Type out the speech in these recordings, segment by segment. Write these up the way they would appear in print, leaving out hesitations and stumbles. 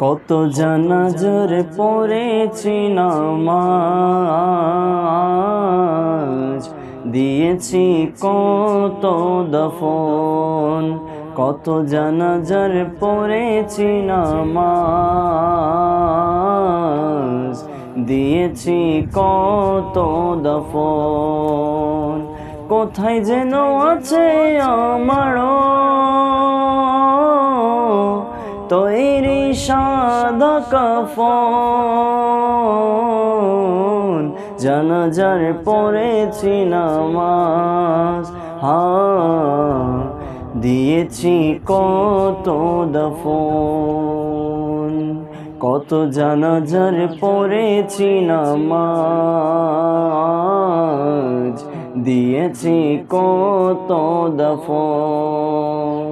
কত জানাজার পড়েছি নামাজ, দিয়েছি কত দফন। কত জানাজার পড়েছি নামাজ, দিয়েছি কত দফন। কোথায় যেন আছে আমারও তৈরি সাদা কাফন। জানাজার পড়েছি নামাজ, দিয়েছি কত দফন। কত জানাজার পড়েছি নামাজ, দিয়েছি কত দফন।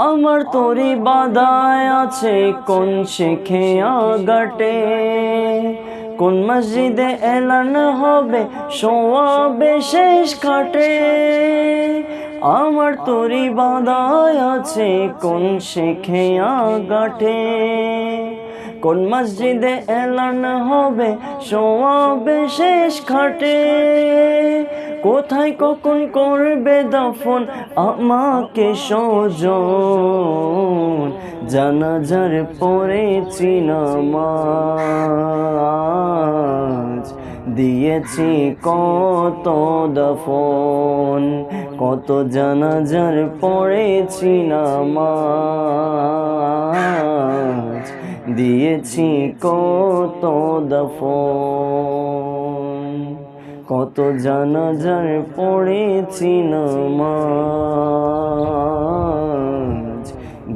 আমার তোরি বাদায় আছে কোন শেখে আগাটে, কোন মসজিদে এলান হবে সোয়াবে শেষ খাটে। আমার তোরি বাদায় আছে কোন শেখে আগাটে, কোন মসজিদে এলান হবে সোয়াবে শেষ খাটে। কোথায় কখন করবে দফন আমাকে স্বজন, জানাজার পড়েছি নামাজ, দিয়েছি কত দফন। কত জানাজার পড়েছি নামাজ, দিয়েছি কত দফন। কত জানাজার পড়েছি নামাজ,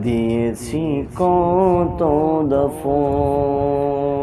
দিয়েছি কত দফন।